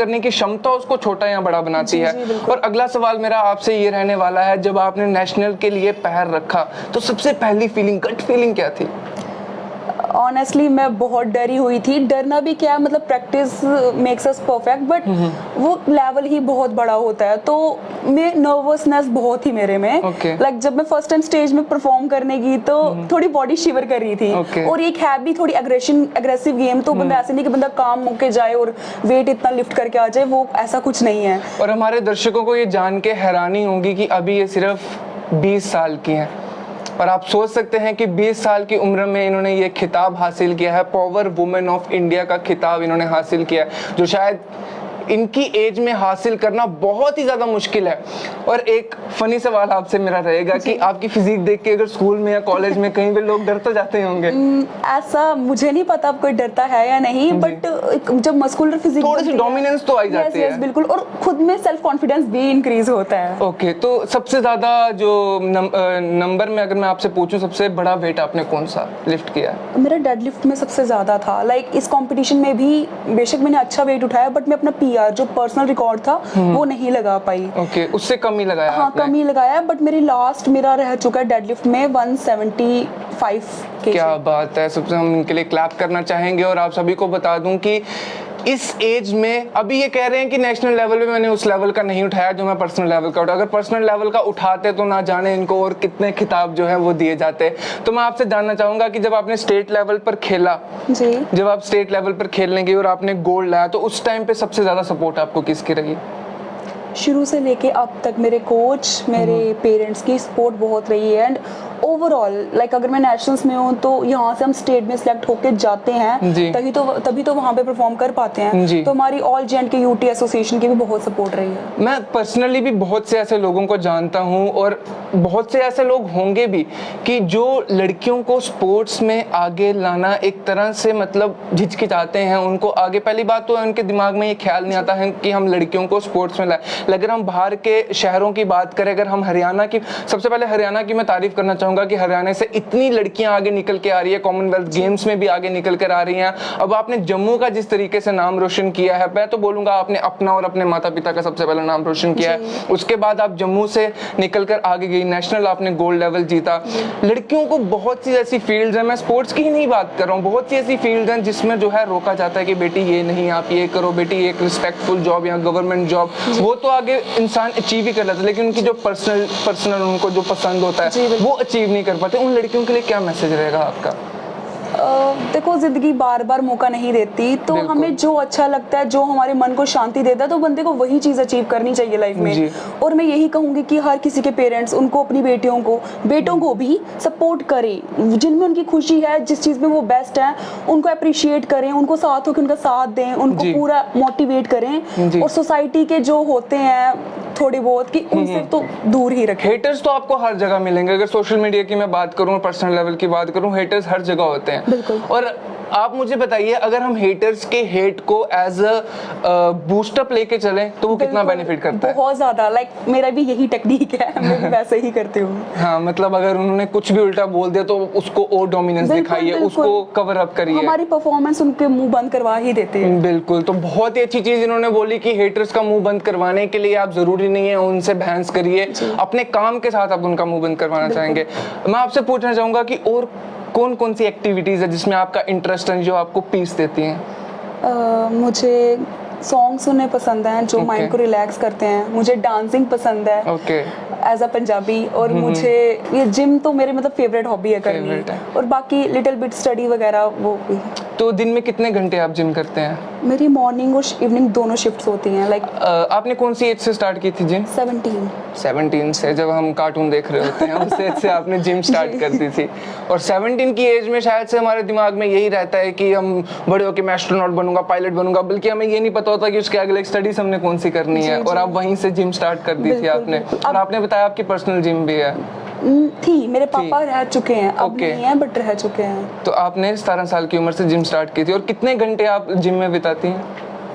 करने की क्षमता उसको छोटा या बड़ा बनाती है। और अगला सवाल मेरा आपसे ये रहने वाला है, जब आपने नेशनल के लिए पैर रखा तो सबसे पहली फीलिंग, गट फीलिंग क्या थी? ऑनेस्टली मैं बहुत डरी हुई थी। डरना भी क्या, मतलब practice makes us perfect, but वो लेवल ही बहुत बड़ा होता है, तो मैं नर्वसनेस बहुत थी मेरे में। लाइक जब मैं फर्स्ट टाइम स्टेज में परफॉर्म करने की तो थोड़ी बॉडी शिवर कर रही थी। और एक है भी थोड़ी अग्रेसिव गेम, तो बंदा ऐसे नहीं कि बंदा काम होके जाए और वेट इतना लिफ्ट करके आ जाए, वो ऐसा कुछ नहीं है। और हमारे दर्शकों को ये जान के हैरानी होगी कि अभी ये सिर्फ 20 साल की हैं, और आप सोच सकते हैं कि 20 साल की उम्र में इन्होंने ये खिताब हासिल किया है, पावर वुमेन ऑफ इंडिया का खिताब इन्होंने हासिल किया है, जो शायद इनकी एज में हासिल करना बहुत ही ज्यादा मुश्किल है। और एक फनी सवाल आपसे मेरा रहेगा कि आपकी फिजिक देख के अगर स्कूल में या कॉलेज में कहीं भी लोग डर तो जाते होंगे? ऐसा मुझे नहीं पता अब कोई डरता है या नहीं, बट जब मस्कुलर फिजिक थोड़ी सी डोमिनेंस तो आई जाती है। बिल्कुल, और खुद में सेल्फ कॉन्फिडेंस भी इंक्रीज होता है। ओके, तो सबसे ज्यादा जो नंबर में अगर मैं आपसे पूछूं, सबसे बड़ा वेट आपने कौन सा लिफ्ट किया? मेरा डेडलिफ्ट में सबसे ज्यादा था। लाइक इस कंपटीशन में भी बेशक मैंने अच्छा वेट उठाया, बट मैं अपना पीआर जो पर्सनल रिकॉर्ड था वो नहीं लगा पाई। ओके, उससे कम ही लगाया? हाँ, कम ही लगाया, बट मेरी लास्ट मेरा रह चुका है डेडलिफ्ट में 175 केजी। क्या बात है, सबसे हम इनके लिए क्लैप करना चाहेंगे। और आप सभी को बता दूं कि इस एज में अभी ये कह रहे हैं कि नेशनल लेवल पे मैंने उस लेवल का नहीं उठाया जो मैं पर्सनल लेवल का उठा। अगर पर्सनल लेवल का उठाते तो ना जाने इनको और कितने खिताब जो है वो दिए जाते। तो मैं आपसे जानना चाहूंगा कि जब आपने स्टेट लेवल पर खेला जी, जब आप स्टेट लेवल पर खेलने गई और आपने गोल्ड लाया, तो उस टाइम पे सबसे ज्यादा सपोर्ट आपको किसकी रही? शुरू से लेके अब तक मेरे कोच, मेरे पेरेंट्स की सपोर्ट बहुत रही है। एंड ओवरऑल लाइक अगर मैं नेशनल्स में हूँ तो यहाँ से हम स्टेट में सिलेक्ट होके जाते हैं, तभी तो वहाँ पे परफॉर्म कर पाते हैं। तो हमारी ऑल जेएंडके यूटी एसोसिएशन की भी बहुत सपोर्ट रही है। मैं पर्सनली भी बहुत से ऐसे लोगों को जानता हूँ, और बहुत से ऐसे लोग होंगे भी कि जो लड़कियों को स्पोर्ट्स में आगे लाना एक तरह से मतलब झिझकिचाते हैं। उनको आगे, पहली बात तो उनके दिमाग में ये ख्याल नहीं आता है कि हम लड़कियों को स्पोर्ट्स में लाएं। अगर हम बाहर के शहरों की बात करें, अगर हम हरियाणा की, सबसे पहले हरियाणा की मैं तारीफ करना चाहूंगा कि हरियाणा से इतनी लड़कियां आगे निकल के आ रही है, कॉमनवेल्थ गेम्स में भी आगे निकल कर आ रही हैं। अब आपने जम्मू का जिस तरीके से नाम रोशन किया है, मैं तो बोलूंगा आपने अपना और अपने माता पिता का सबसे पहले नाम रोशन किया है। उसके बाद आप जम्मू से निकल कर आगे गई, नेशनल आपने गोल्ड लेवल जीता। लड़कियों को बहुत सी ऐसी फील्ड्स हैं, मैं स्पोर्ट्स की ही नहीं बात कर रहा हूँ, बहुत सी ऐसी फील्ड्स हैं जिसमें जो है रोका जाता है कि बेटी ये नहीं, आप ये करो, बेटी एक रिस्पेक्टफुल जॉब या गवर्नमेंट जॉब, वो तो आगे इंसान अचीव ही कर लेता है, लेकिन उनकी जो पर्सनल उनको जो पसंद होता है वो अचीव नहीं कर पाते। उन लड़कियों के लिए क्या मैसेज रहेगा आपका? देखो, जिंदगी बार बार मौका नहीं देती, तो हमें जो अच्छा लगता है, जो हमारे मन को शांति देता है, तो बंदे को वही चीज अचीव करनी चाहिए लाइफ में। और मैं यही कहूंगी कि हर किसी के पेरेंट्स उनको अपनी बेटों को भी सपोर्ट करें, जिनमें उनकी खुशी है, जिस चीज में वो बेस्ट है, उनको अप्रिशिएट करें, उनको साथ होकर उनका साथ दें, उनको पूरा मोटिवेट करें। और सोसाइटी के जो होते हैं थोड़े बहुत कि उनसे तो दूर ही रखें। हेटर्स तो आपको हर जगह मिलेंगे, अगर सोशल मीडिया की मैं बात करूं, पर्सनल लेवल की बात करूं, हेटर्स हर जगह होते हैं। बिल्कुल। और आप मुझे बताइए, अगर हम हेटर्स के हेट को एज अ बूस्टअप लेके चलें तो वो कितना बेनिफिट करता है? बहुत ज्यादा। लाइक मेरा भी यही टेक्निक है, मैं भी वैसे ही करती हूँ। हाँ, मतलब अगर उन्होंने कुछ भी उल्टा बोल दिया तो उसको और डोमिनेंस दिखाइए, उसको कवर अप करिए। हमारी परफॉर्मेंस उनके मुंह बंद करवा ही देते हैं। बिल्कुल, तो बहुत ही अच्छी चीज इन्होंने बोली कि हेटर्स का मुंह बंद करवाने के लिए आप जरूरी नहीं है उनसे बहस करिए, अपने काम के साथ आप उनका मुंह बंद करवाना चाहेंगे। मैं आपसे पूछना चाहूंगा कि और कौन कौन सी एक्टिविटीज है जिसमें आपका इंटरेस्ट है, जो आपको पीस देती हैं? मुझे सॉन्ग सुनने पसंद हैं जो माइंड को रिलैक्स करते हैं। मुझे डांसिंग पसंद है एज अ पंजाबी। और मुझे ये जिम तो मेरे मतलब फेवरेट हॉबी है करनी। और बाकी लिटिल बिट स्टडी वगैरह वो भी। तो दिन में कितने घंटे आप जिम करते हैं? मेरी मॉर्निंग और इवनिंग दोनों शिफ्ट्स होती हैं। लाइक आपने कौन सी एज से स्टार्ट की थी जिम? 17 से, जब हम कार्टून देख रहे होते हैं उस एज से आपने जिम स्टार्ट कर दी थी। और 17 की एज में शायद से हमारे दिमाग में यही रहता है कि हम बड़े होकर मैं एस्ट्रोनॉट बनूंगा, पायलट बनूंगा, बल्कि हमें ये नहीं पता होता कि उसके अगले स्टडीज हमने कौन सी करनी है। और आप वहीं से जिम स्टार्ट कर दी थी आपने। और आपने बताया आपकी पर्सनल जिम भी है। थी, मेरे पापा रह चुके हैं, अब नहीं है बट रह चुके हैं। तो आपने 17 साल की उम्र से जिम स्टार्ट की थी। और कितने घंटे आप जिम में बिताती हैं?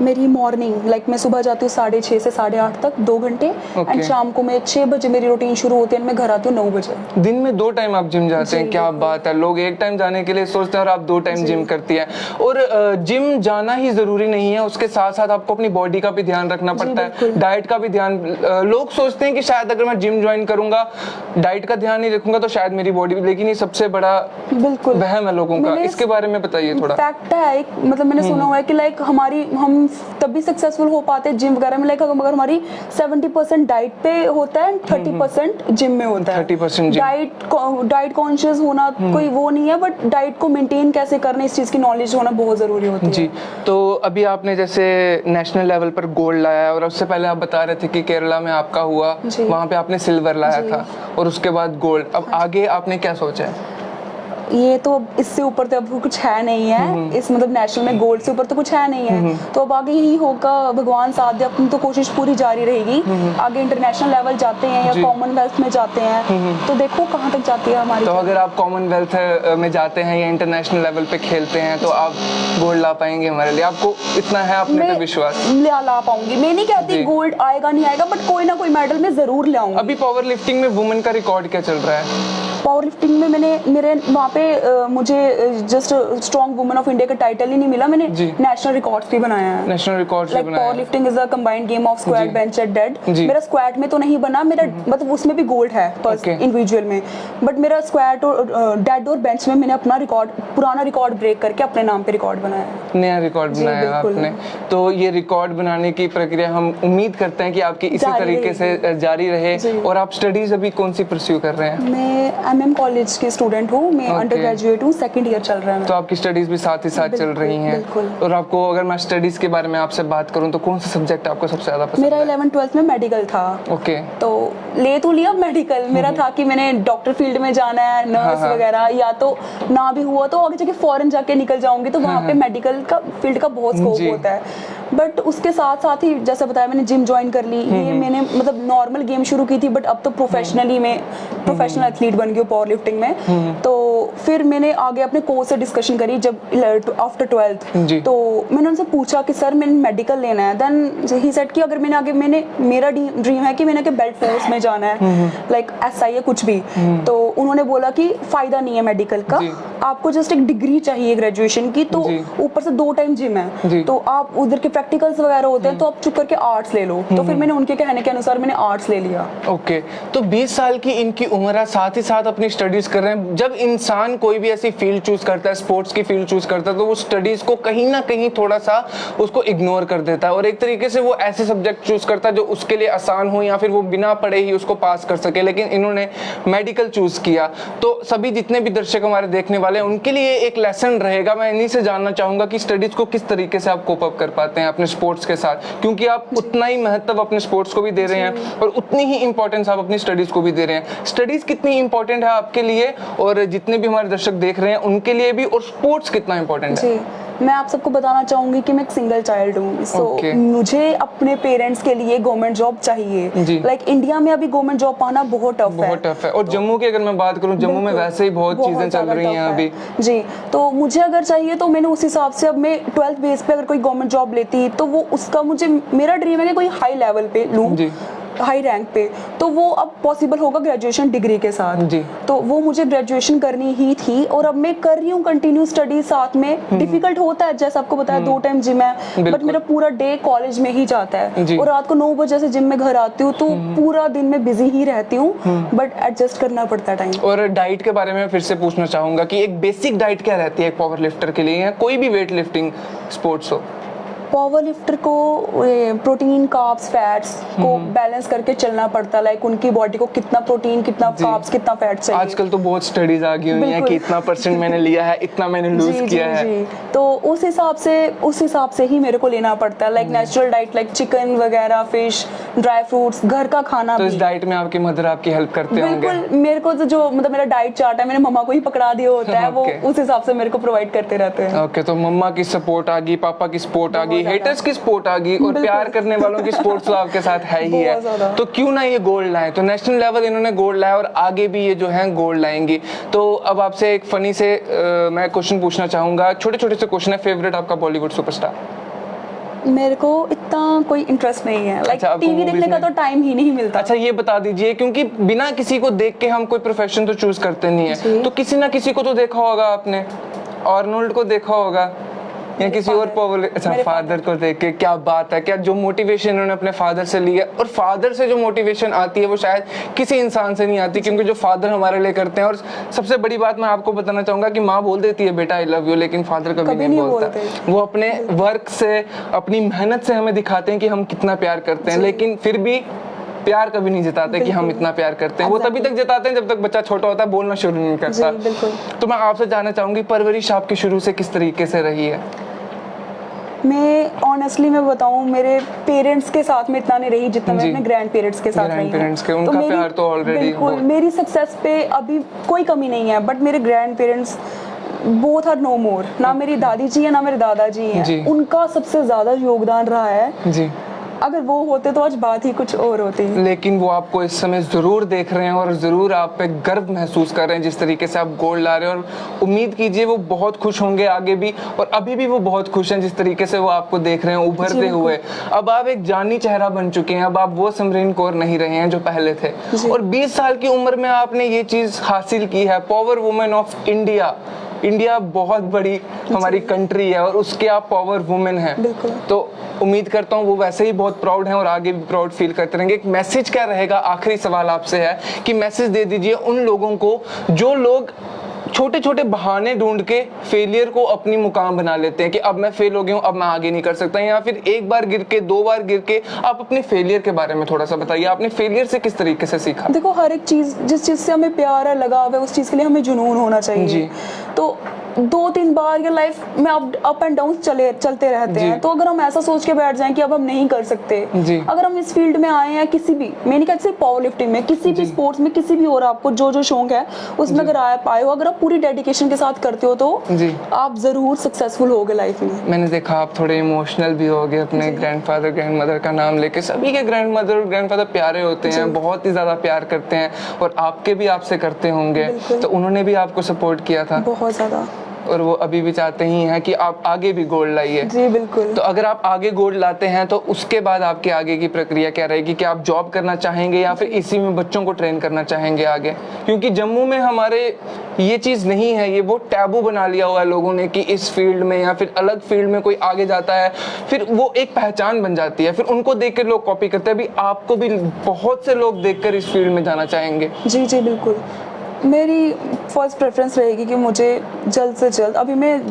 मेरी मॉर्निंग लाइक मैं सुबह जाती हूँ 6:30 से 8:30 तक 2 घंटे एंड शाम को मैं 6 बजे मेरी रूटीन शुरू होती है मैं घर आती हूँ 9 बजे। दिन में 2 टाइम आप जिम जाते हैं? क्या बात है, लोग 1 टाइम जाने के लिए सोचते हैं और आप 2 टाइम जिम करती हैं। और जिम जाना ही जरूरी नहीं है, उसके साथ साथ आपको अपनी बॉडी का भी ध्यान रखना पड़ता है, डाइट का भी ध्यान। लोग सोचते हैं कि शायद अगर मैं जिम ज्वाइन करूंगा, डाइट का ध्यान नहीं रखूंगा तो शायद मेरी बॉडी, लेकिन ये सबसे बड़ा बिल्कुल वहम है लोगों का। इसके बारे में बताइए थोड़ा। फैक्ट है एक, मतलब मैंने सुना हुआ है कि लाइक हम तभी सक्सेसफुल हो पाते हैं जिम वगैरह में लाइक अगर हमारी 70% डाइट पे होता है 30% जिम में होता है। 30% डाइट कॉन्शियस होना कोई वो नहीं है, बट डाइट को मेंटेन कैसे करना इस चीज की नॉलेज होना बहुत जरूरी होती है जी। तो अभी आपने जैसे नेशनल लेवल पर गोल्ड लाया है और उससे पहले आप बता रहे थे कि केरला में आपका हुआ, वहां पे आपने सिल्वर लाया था और उसके बाद गोल्ड। अब आगे आपने क्या सोचा है? ये तो इससे ऊपर तो अब कुछ है नहीं है, इस मतलब नेशनल में गोल्ड से ऊपर तो कुछ है नहीं है, तो अब आगे यही होगा, भगवान साथ दे, अपनी तो कोशिश पूरी जारी रहेगी। आगे इंटरनेशनल लेवल जाते हैं या कॉमनवेल्थ में जाते हैं तो देखो कहाँ तक जाती है हमारी। तो अगर आप कॉमनवेल्थ में जाते हैं या इंटरनेशनल लेवल पे खेलते हैं तो आप गोल्ड ला पाएंगे हमारे लिए? आपको इतना है अपने पे विश्वास? ला पाऊंगी, मैं नहीं कहती गोल्ड आएगा नहीं आएगा, बट कोई ना कोई मेडल मैं जरूर ले आऊंगी। अभी पावर लिफ्टिंग में वुमेन का रिकॉर्ड क्या चल रहा है? पावर लिफ्टिंग में मेरे वहाँ पे मुझे just strong woman of India का टाइटल ही नहीं मिला, मैंने नेशनल रिकॉर्ड्स भी बनाया है। नेशनल रिकॉर्ड्स भी बनाया है। Power lifting is a combined game of squat, bench and dead. मेरा स्क्वाट में तो नहीं बना, मेरा मतलब उसमें भी गोल्ड है इंडिविजुअल में, बट मेरा स्क्वाट और डेड और बेंच में मैंने अपना रिकॉर्ड, पुराना रिकॉर्ड ब्रेक करके अपने नाम पे रिकॉर्ड बनाया है। नया रिकॉर्ड बनाया आपने। तो ये रिकॉर्ड बनाने की प्रक्रिया हम उम्मीद करते हैं कि आपकी इसी तरीके से जारी रहे। और आप स्टडीज अभी कौन सी परस्यू कर रहे हैं? मैं MM कॉलेज की स्टूडेंट हूँ, मैं अंडर ग्रेजुएट हूँ, 2nd ईयर चल रहा है। तो आपकी स्टडीज भी साथ ही साथ चल रही हैं। और आपको अगर मैं स्टडीज के बारे में आपसे बात करूँ तो कौन सा सब्जेक्ट आपको सबसे ज्यादा पसंद है? मेरा 11th-12th में मेडिकल था। ओके। तो ले तो लिया मेडिकल, मेरा था कि मैंने डॉक्टर फील्ड में जाना है, नर्स वगैरह, या तो ना भी हुआ तो आगे जाके फॉरेन जाके निकल जाऊंगी, तो वहाँ पे मेडिकल का फील्ड का बहुत स्कोप होता है। बट उसके साथ साथ ही जैसे बताया मैंने जिम ज्वाइन कर ली, ये मैंने मतलब नॉर्मल गेम शुरू की थी, बट अब तो प्रोफेशनली मैं प्रोफेशनल एथलीट बन गई हूँ पावर लिफ्टिंग में। तो फिर मैंने आगे अपने कोच से डिस्कशन करी जब आफ्टर 12th, तो मैंने उनसे पूछा कि सर मैंने मेडिकल लेना है। देन ही सेड कि अगर मैंने आगे मेरा ड्रीम है कि मैंने आगे बेल्ट फोर्स में जाना है, लाइक SI या कुछ भी, तो उन्होंने बोला कि फायदा नहीं है मेडिकल का, आपको जस्ट एक डिग्री चाहिए ग्रेजुएशन की, तो ऊपर से 2 टाइम जिम है, तो आप उधर के प्रैक्टिकल्स वगैरह होते हैं तो आप चुप करके आर्ट्स ले लो। तो फिर मैंने उनके कहने के अनुसार मैंने आर्ट्स ले लिया। ओके। तो 20 साल की इनकी उम्र है, साथ ही साथ अपनी स्टडीज कर रहे हैं। जब इंसान कोई भी ऐसी फील्ड चूज करता है, स्पोर्ट्स की फील्ड चूज करता है, तो वो स्टडीज को कहीं ना कहीं थोड़ा सा उसको इग्नोर कर देता है और एक तरीके से वो ऐसे सब्जेक्ट चूज करता है जो उसके लिए आसान हो या फिर वो बिना पढ़े ही उसको पास कर सके। लेकिन इन्होंने मेडिकल चूज किया, तो सभी जितने भी दर्शक हमारे देखने वाले हैं उनके लिए एक लेसन रहेगा। मैं इन्हीं से जानना चाहूंगा कि स्टडीज को किस तरीके से आप कोप अप कर पाते हैं अपने स्पोर्ट्स के साथ, क्योंकि आप उतना ही महत्व अपने स्पोर्ट्स को भी दे रहे हैं और उतनी ही इंपॉर्टेंस आप अपनी स्टडीज को भी दे रहे हैं। स्टडीज कितनी इंपॉर्टेंट है आपके लिए और जितने भी हमारे दर्शक देख रहे हैं उनके लिए भी, और स्पोर्ट्स कितना इंपॉर्टेंट है? मैं आप सबको बताना चाहूंगी कि मैं एक सिंगल चाइल्ड हूँ, सो मुझे अपने पेरेंट्स के लिए गवर्नमेंट जॉब चाहिए। लाइक इंडिया में अभी गवर्नमेंट जॉब पाना बहुत टफ है। और जम्मू की अगर मैं बात करूँ, जम्मू में वैसे ही बहुत चीजें चल रही हैं अभी। जी, तो मुझे अगर चाहिए तो मैंने उस हिसाब से, अब मैं 12th बेस पे अगर कोई गवर्नमेंट जॉब लेती तो वो उसका मुझे, मेरा ड्रीम है कि कोई हाई लेवल पे लूँ, हाई रैंक पे, तो वो अब पॉसिबल होगा ग्रेजुएशन डिग्री के साथ। तो वो मुझे ग्रेजुएशन करनी ही थी और अब मैं कर रही हूँ कंटिन्यू स्टडी साथ में। डिफिकल्ट होता है, जैसे आपको बताया 2 टाइम जिम है, बट मेरा पूरा डे कॉलेज में ही जाता है और रात को 9 बजे से जिम में घर आती हूँ, तो पूरा दिन में बिजी ही रहती हूँ, बट एडजस्ट करना पड़ता है टाइम। और डाइट के बारे में फिर से पूछना चाहूंगा कि एक बेसिक डाइट क्या रहती है एक पावर लिफ्टर के लिए या कोई भी वेट लिफ्टिंग स्पोर्ट्स हो? पावर लिफ्टर को प्रोटीन, कार्ब्स, फैट्स को बैलेंस करके चलना पड़ता है। लाइक उनकी बॉडी को कितना प्रोटीन, कितना कार्ब्स, कितना फैट चाहिए। आजकल तो बहुत स्टडीज आ गई हुई हैं कि इतना % मैंने लिया है, इतना मैंने लूज किया है। तो उस हिसाब से ही मेरे को लेना पड़ता है। Like natural diet, like chicken वगैरह, फिश, ड्राई फ्रूट्स, घर का खाना। तो इस डाइट में आपकी मदर आपकी हेल्प करते होंगे? बिल्कुल, मेरे को तो जो मतलब मेरा डाइट चार्ट है, मैंने मम्मा को ही पकड़ा दिया होता है, वो उस हिसाब से मेरे को प्रोवाइड करते रहते हैं। ओके, तो मम्मा की सपोर्ट आ गई, पापा की सपोर्ट आ गई, हेटर्स की सपोर्ट आ गई, और प्यार करने वालों की सपोर्ट तो आपके साथ है ही है। तो क्यों ना ये गोल्ड लाए? तो नेशनल लेवल इन्होंने गोल्ड लाया और आगे भी ये जो है गोल्ड लाएंगी। तो अब आपसे एक फनी से मैं क्वेश्चन पूछना चाहूंगा, छोटे छोटे से क्वेश्चन है। फेवरेट आपका बॉलीवुड सुपरस्टार? मेरे को इतना कोई इंटरेस्ट नहीं है, लाइक अच्छा, आपको टीवी देखने movies का में- तो टाइम ही नहीं मिलता। अच्छा ये बता दीजिए, क्योंकि बिना किसी को देख के हम कोई प्रोफेशन तो चूज करते नहीं है, जी। तो किसी ना किसी को तो देखा होगा आपने, आर्नोल्ड को देखा होगा या किसी और पावर, अच्छा मेरे फादर को देख के, क्या बात है, क्या जो मोटिवेशन उन्होंने अपने फादर से ली है, और फादर से जो मोटिवेशन आती है वो शायद किसी इंसान से नहीं आती, क्योंकि जो फादर हमारे लिए करते हैं। और सबसे बड़ी बात मैं आपको बताना चाहूंगा कि माँ बोल देती है बेटा आई लव यू, लेकिन फादर कभी नहीं बोलता। वो अपने वर्क से, अपनी मेहनत से हमें दिखाते हैं कि हम कितना प्यार करते हैं, लेकिन फिर भी प्यार कभी नहीं जताते कि हम इतना प्यार करते हैं। वो तभी तक जताते हैं जब तक बच्चा छोटा होता है, बोलना शुरू नहीं करता। जी, बिल्कुल। तो मैं आपसे जानना चाहूंगी, परवरिश आपकी शुरू से किस तरीके से रही है? मैं ऑनेस्टली मैं बताऊं, मेरे पेरेंट्स के साथ में इतना नहीं रही जितना मैं जी। अपने ग्रैंड पेरेंट्स के साथ रही हूं। Grandparents के, उनका मेरी- प्यार तो already बिल्कुल, बहुत- मेरी सक्सेस पे अभी कोई कमी नहीं है, बट मेरे grandparents both are no more. ना मेरी दादी जी है ना मेरे दादाजी जी। हैं, उनका सबसे ज्यादा योगदान रहा है। जी, अगर वो होते तो आज बात ही कुछ और होती। लेकिन वो आपको इस समय जरूर देख रहे हैं और जरूर आप पे गर्व महसूस कर रहे हैं जिस तरीके से आप गोल्ड ला रहे हैं, और उम्मीद कीजिए वो बहुत खुश होंगे आगे भी, और अभी भी वो बहुत खुश हैं जिस तरीके से वो आपको देख रहे हैं उभरते बिल्कुल। हुए। अब आप एक जानी चेहरा बन चुके हैं, अब आप वो सिमरन कौर नहीं रहे हैं जो पहले थे, जी। और 20 साल की उम्र में आपने ये चीज हासिल की है, power women of India. India बहुत बड़ी हमारी कंट्री है और उसके आप पावर वुमेन हैं। बिल्कुल। तो उम्मीद करता हूँ वो वैसे ही बहुत प्राउड हैं और आगे भी प्राउड फील करते रहेंगे। एक मैसेज क्या रहेगा, आखिरी सवाल आपसे है कि मैसेज दे दीजिए उन लोगों को जो लोग छोटे छोटे बहाने ढूंढ के फेलियर को अपनी मुकाम बना लेते हैं कि अब मैं फेल हो गया हूँ, अब मैं आगे नहीं कर सकता, या फिर एक बार गिर के, 2 बार गिर के। आप अपने फेलियर के बारे में थोड़ा सा बताइए, आपने फेलियर से किस तरीके से सीखा? देखो, हर एक चीज, जिस चीज से हमें प्यार है, लगाव है, उस चीज के लिए हमें जुनून होना चाहिए। जी। तो 2-3 बार ये लाइफ में अप एंड डाउन चलते रहते जी। हैं। तो अगर हम ऐसा सोच के बैठ जाएं कि अब हम नहीं कर सकते, जी। अगर हम इस फील्ड में आए हैं, किसी भी, मैं नहीं कहती सिर्फ पावर लिफ्टिंग में, किसी भी स्पोर्ट्स में, किसी भी और आपको जो जो शौक है उसमें अगर आए हो, अगर आप पूरी डेडिकेशन के साथ करते हो तो जी। आप जरूर सक्सेसफुल होगे लाइफ में। मैंने देखा आप थोड़े इमोशनल भी हो गए अपने ग्रैंडफादर ग्रैंडमदर का नाम लेके। सभी के ग्रैंडमदर और ग्रैंडफादर प्यारे होते हैं, बहुत ही ज्यादा प्यार करते हैं, और आपके भी आपसे करते होंगे। बिल्कुल। तो उन्होंने भी आपको सपोर्ट किया था, बहुत ज्यादा। और वो अभी भी चाहते ही हैं कि आप आगे भी गोल्ड लाइए। जी बिल्कुल। तो अगर आप आगे गोल्ड लाते हैं तो उसके बाद आपके आगे की प्रक्रिया क्या रहेगी? कि आप जॉब करना चाहेंगे या फिर इसी में बच्चों को ट्रेन करना चाहेंगे आगे? क्योंकि जम्मू में हमारे ये चीज़ नहीं है, ये वो टैबू बना लिया हुआ है लोगों ने कि इस फील्ड में या फिर अलग फील्ड में कोई आगे जाता है, फिर वो एक पहचान बन जाती है, फिर उनको देख कर लोग कॉपी करते हैं। अभी आपको भी बहुत से लोग देखकर इस फील्ड में जाना चाहेंगे। जी जी बिल्कुल। मेरी फर्स्ट प्रेफरेंस रहेगी कि मुझे जल्द से जल्द, अभी मैं